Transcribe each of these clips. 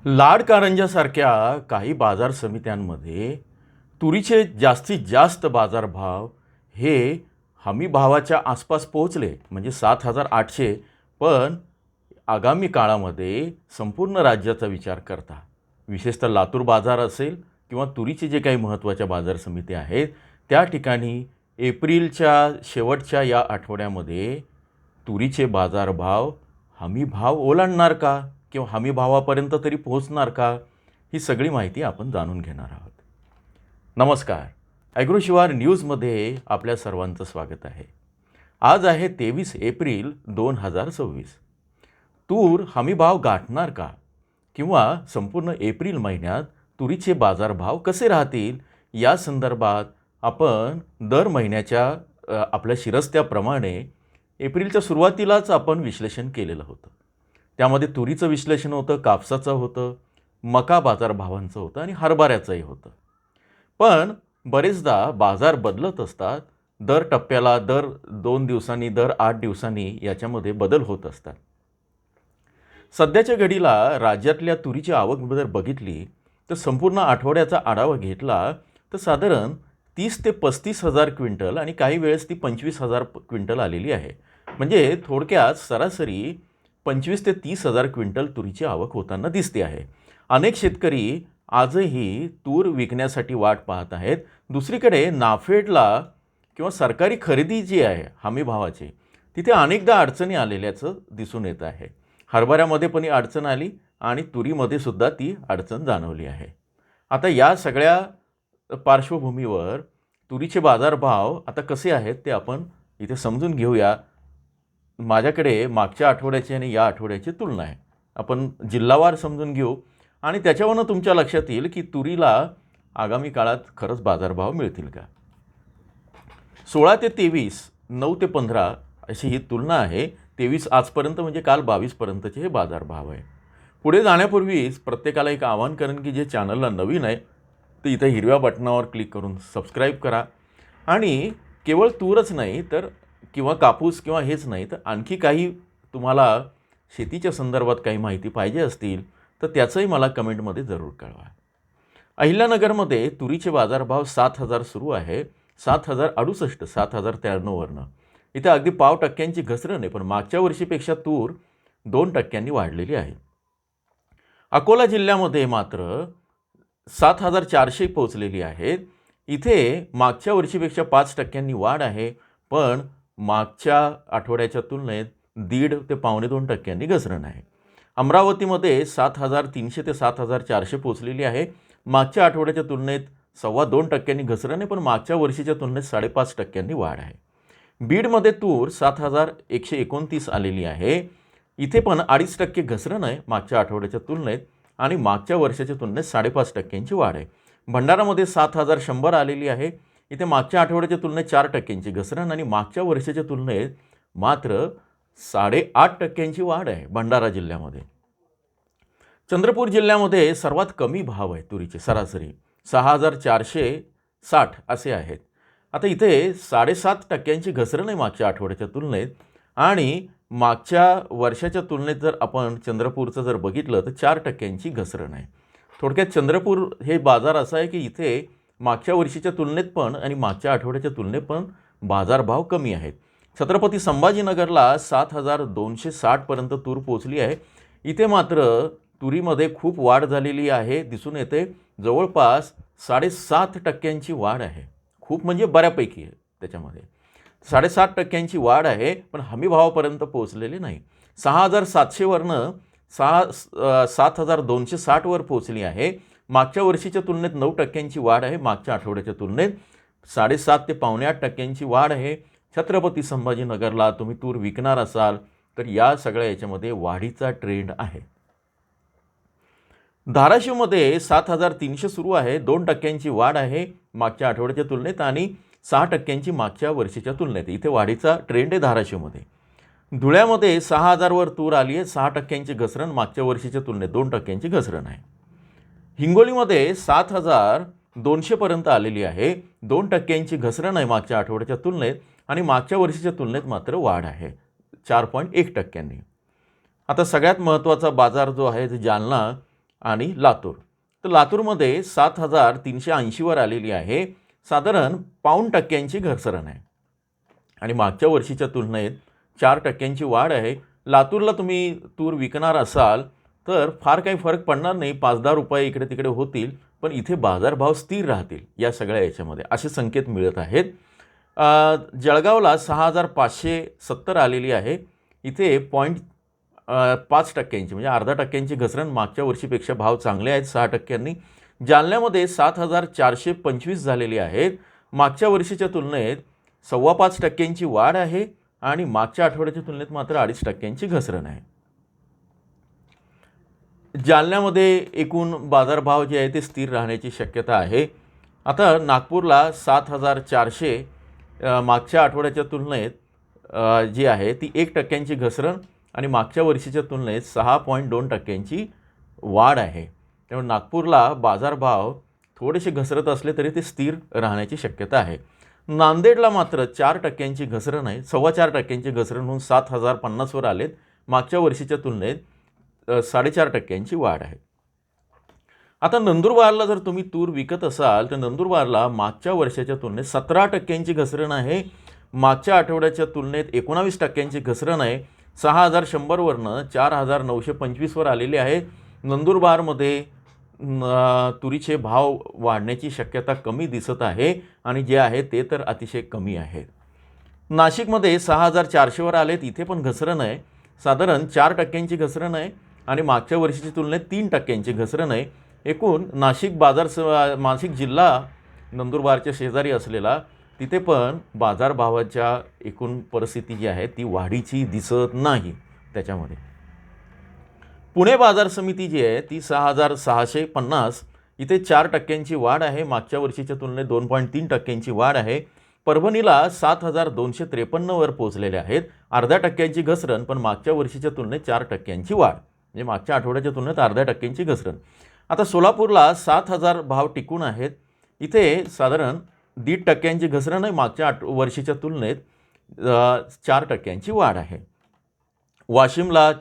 लाडकारंजासारख्या काही बाजार समित्यांमध्ये तुरीचे जास्तीत जास्त बाजारभाव हे हमी भावाच्या आसपास पोहोचले म्हणजे 7,800. पण आगामी काळामध्ये संपूर्ण राज्याचा विचार करता विशेषतः लातूर बाजार असेल किंवा तुरीचे जे काही महत्त्वाच्या बाजार समिती आहेत त्या ठिकाणी एप्रिलच्या शेवटच्या या आठवड्यामध्ये तुरीचे बाजारभाव हमी भाव ओलांडणार का किंवा हमी भावापर्यंत तरी पोहोचणार का, ही सगळी माहिती आपण जाणून घेणार आहोत. नमस्कार, ॲग्रोशिवार न्यूजमध्ये आपल्या सर्वांचं स्वागत आहे. आज आहे 23 एप्रिल 2026. तूर हमी भाव गाठणार का किंवा संपूर्ण एप्रिल महिन्यात तुरीचे बाजारभाव कसे राहतील या संदर्भात आपण दर महिन्याच्या आपल्या शिरस्त्याप्रमाणे एप्रिलच्या सुरुवातीलाच आपण विश्लेषण केलेलं होतं. त्यामध्ये तुरीचं विश्लेषण होतं, कापसाचं होतं, मका बाजारभावांचं होतं आणि हरभऱ्याचंही होतं. पण बरेचदा बाजार बदलत असतात. दर टप्प्याला दर 2 दिवसांनी, दर 8 दिवसांनी याच्यामध्ये बदल होत असतात. सध्याच्या घडीला राज्यातल्या तुरीची आवक जर बघितली तर संपूर्ण आठवड्याचा आढावा घेतला तर साधारण 30 ते 35 हजार क्विंटल आणि काही वेळेस ती 25,000 क्विंटल आलेली आहे. म्हणजे थोडक्यात सरासरी 25 ते 30 हजार क्विंटल तुरीची आवक होताना दिसते आहे. अनेक शेतकरी आजही तूर विकण्यासाठी वाट पाहत आहेत. दुसरीकडे नाफेडला किंवा सरकारी खरेदी जी आहे हमी भावाची, तिथे अनेकदा अडचणी आलेल्याचं दिसून येत आहे. हरभऱ्यामध्ये पण ही अडचण आली आणि तुरीमध्ये सुद्धा ती अडचण जाणवली आहे. आता या सगळ्या पार्श्वभूमीवर तुरीचे बाजारभाव आता कसे आहेत ते आपण इथे समजून घेऊया. माझ्याकडे मागच्या आठवड्याची आणि या आठवड्याची तुलना आहे. आपण जिल्हावार समजून घेऊ आणि त्याच्यावरून तुमच्या लक्षात येईल की तुरीला आगामी काळात खरंच बाजारभाव मिळतील का. 16 ते 23, 9 ते 15 अशी ही तुलना आहे. 23 आजपर्यंत म्हणजे काल 22 पर्यंतचे हे बाजारभाव आहे. पुढे जाण्यापूर्वीच प्रत्येकाला एक आवाहन करेन की जे चॅनलला नवीन आहे ते इथे हिरव्या बटनावर क्लिक करून सबस्क्राईब करा. आणि केवळ तूरच नाही तर किंवा कापूस किंवा हेच नाही तर आणखी काही तुम्हाला शेतीच्या संदर्भात काही माहिती पाहिजे असतील तर त्याचंही मला कमेंटमध्ये जरूर कळवा. अहिल्यानगरमध्ये तुरीचे बाजारभाव 7,000 सुरू आहे. 7,068, 7,093वरनं. इथे अगदी 0.5% घसरण आहे, पण मागच्या वर्षीपेक्षा तूर 2% वाढलेली आहे. अकोला जिल्ह्यामध्ये मात्र 7,400 पोहोचलेली आहेत. इथे मागच्या वर्षीपेक्षा 5% वाढ आहे, पण मागच्या आठवड्याच्या तुलनेत 1.5 ते 1.25% घसरण आहे. अमरावतीमध्ये 7,300 ते 7,400 पोहोचलेली आहे. मागच्या आठवड्याच्या तुलनेत 2.25% घसरण आहे, पण मागच्या वर्षीच्या तुलनेत 5.5% वाढ आहे. बीडमध्ये तूर 7,129 आलेली आहे. इथे पण 2.5% घसरण आहे मागच्या आठवड्याच्या तुलनेत आणि मागच्या वर्षाच्या तुलनेत 5.5% वाढ आहे. भंडारामध्ये 7,100 आलेली आहे. इथे मागच्या आठवड्याच्या तुलनेत 4% घसरण आणि मागच्या वर्षाच्या तुलनेत मात्र 8.5% वाढ आहे भंडारा जिल्ह्यामध्ये. चंद्रपूर जिल्ह्यामध्ये सर्वात कमी भाव आहे तुरीचे, सरासरी 6,460 असे आहेत. आता इथे 7.5% घसरण आहे मागच्या आठवड्याच्या तुलनेत आणि मागच्या वर्षाच्या तुलनेत जर आपण चंद्रपूरचं जर बघितलं तर 4% घसरण आहे. थोडक्यात चंद्रपूर हे बाजार असं आहे की इथे मागच्या वर्षीच्या तुलनेत पण आणि मागच्या आठवड्याच्या तुलनेत पण बाजारभाव कमी आहेत. छत्रपती संभाजीनगरला 7,260 पर्यंत तूर पोचली आहे. इथे मात्र तुरीमध्ये खूप वाढ झालेली आहे दिसून येते. जवळपास 7.5% वाढ आहे. खूप म्हणजे बऱ्यापैकी आहे. त्याच्यामध्ये 7.5% वाढ आहे, पण हमी भावापर्यंत पोहोचलेली नाही. 6,700वरनं 7,260वर पोहोचली आहे. मागच्या वर्षीच्या तुलनेत 9% वाढ आहे. मागच्या आठवड्याच्या तुलनेत 7.5 ते 7.25% वाढ आहे. छत्रपती संभाजीनगरला तुम्ही तूर विकणार असाल तर या सगळ्या याच्यामध्ये वाढीचा ट्रेंड आहे. धाराशिवमध्ये 7,300 सुरू आहे. 2% वाढ आहे मागच्या आठवड्याच्या तुलनेत आणि 6% मागच्या वर्षीच्या तुलनेत. इथे वाढीचा ट्रेंड आहे धाराशिवमध्ये. धुळ्यामध्ये 6,000वर तूर आली आहे. 6% घसरण, मागच्या वर्षीच्या तुलनेत 2% घसरण आहे. हिंगोलीमध्ये 7,200 पर्यंत आलेली आहे. 2% घसरण आहे मागच्या आठवड्याच्या तुलनेत आणि मागच्या वर्षीच्या तुलनेत मात्र वाढ आहे 4.1%. आता सगळ्यात महत्त्वाचा बाजार जो आहे तो जालना, आणि लातूर. तर लातूरमध्ये 7,380वर आलेली आहे. साधारण 0.5% घसरण आहे आणि मागच्या वर्षीच्या तुलनेत 4% वाढ आहे. लातूरला तुम्ही तूर विकणार असाल तर फार काही फरक पडणार नाही, 5-10 रुपये इकडे तिकडे होतील, पण इथे बाजारभाव स्थिर राहतील या सगळ्या याच्यामध्ये असे संकेत मिळत आहेत. जळगावला 6,570 आलेली आहे. इथे 5% म्हणजे 0.5% घसरण, मागच्या वर्षीपेक्षा भाव चांगले आहेत 6%. जालन्यामध्ये 7,425 झालेली आहेत. मागच्या वर्षीच्या तुलनेत 5.25% वाढ आहे आणि मागच्या आठवड्याच्या तुलनेत मात्र 2.5% घसरण आहे. जालन्यामध्ये एकूण बाजारभाव जे आहे ते स्थिर राहण्याची शक्यता आहे. आता नागपूरला 7,400 मागच्या आठवड्याच्या तुलनेत जी आहे ती 1% घसरण आणि मागच्या वर्षीच्या तुलनेत 6.2% वाढ आहे. त्यामुळे नागपूरला बाजारभाव थोडेसे घसरत असले तरी ते स्थिर राहण्याची शक्यता आहे. नांदेडला मात्र 4% घसरण आहे, 4.25% घसरण होऊन 7,050वर आलेत. मागच्या वर्षीच्या तुलनेत 4.5% वाढ आहे. आता नंदुरबारला जर तुम्ही तूर विकत असाल तर नंदुरबारला मागच्या वर्षाच्या तुलनेत 17% घसरण आहे. मागच्या आठवड्याच्या तुलनेत 19% घसरण आहे. 6,100वरनं 4,925वर आलेले आहे. नंदुरबारमध्ये तुरीचे भाव वाढण्याची शक्यता कमी दिसत आहे आणि जे आहे ते तर अतिशय कमी आहे. नाशिकमध्ये 6,400वर आलेत, इथे पण घसरण आहे. साधारण 4% घसरण आहे आणि मागच्या वर्षीच्या तुलनेत 3% घसरण आहे. एकूण नाशिक जिल्हा नंदुरबारच्या शेजारी असलेला, तिथे पण बाजारभावाच्या एकूण परिस्थिती जी आहे ती वाढीची दिसत नाही त्याच्यामध्ये. पुणे बाजार समिती जी आहे ती 6,650, इथे 4% वाढ आहे. मागच्या वर्षीच्या तुलनेत 2.3% वाढ आहे. परभणीला 7,253वर पोहोचलेले आहेत. 0.5% घसरण, पण मागच्या वर्षीच्या तुलनेत 4% वाढ, म्हणजे मागच्या आठवड्याच्या तुलनेत 0.5% घसरण. आता सोलापूरला 7,000 भाव टिकून आहेत. इथे साधारण 1.5% घसरण आहे. मागच्या वर्षीच्या तुलनेत 4% वाढ आहे. वाशिमला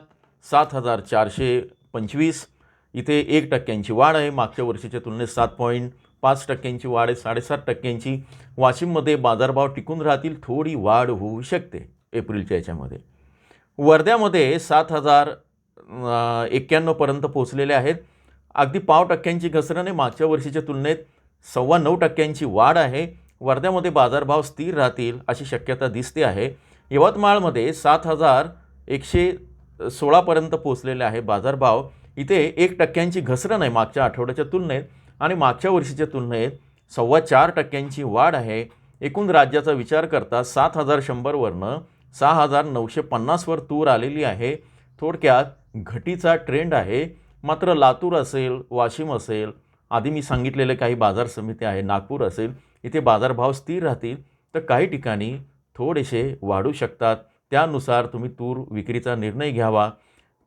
7,425, इथे 1% वाढ आहे. मागच्या वर्षीच्या तुलनेत 7.5% वाढ आहे, 7.5%. वाशिममध्ये बाजारभाव टिकून राहतील, थोडी वाढ होऊ शकते एप्रिलच्या याच्यामध्ये. वर्ध्यामध्ये 7,091पर्यंत पोहोचलेले आहेत. अगदी 0.5% घसरण आहे. मागच्या वर्षीच्या तुलनेत 9.25% वाढ आहे. वर्ध्यामध्ये बाजारभाव स्थिर राहतील अशी शक्यता दिसते आहे. यवतमाळमध्ये 7,116पर्यंत पोहोचलेले आहे बाजारभाव. इथे 1% घसरण आहे मागच्या आठवड्याच्या तुलनेत आणि मागच्या वर्षीच्या तुलनेत 4.25% वाढ आहे. एकूण राज्याचा विचार करता 7,100वरनं 6,950वर तूर आलेली आहे. थोडक्यात घटीचा ट्रेंड आहे. मात्र लातूर असेल, वाशिम असेल, आधी मी सांगितलेले काही बाजार समिती आहे, नागपूर असेल, इथे बाजारभाव स्थिर राहतील, तर काही ठिकाणी थोडेसे वाढू शकतात. त्यानुसार तुम्ही तूर विक्रीचा निर्णय घ्यावा.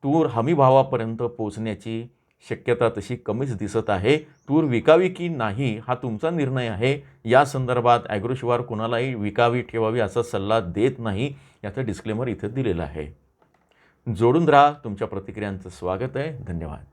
तूर हमीभावापर्यंत पोहोचण्याची शक्यता तशी कमीच दिसत आहे. तूर विकावी की नाही हा तुमचा निर्णय आहे. या संदर्भात ॲग्रोशिवार कुणालाही विकावी ठेवावी असा सल्ला देत नाही, याचं डिस्क्लेमर इथे दिलेलं आहे. जोडून राहा. तुमच्या प्रतिक्रियांचं स्वागत आहे. धन्यवाद.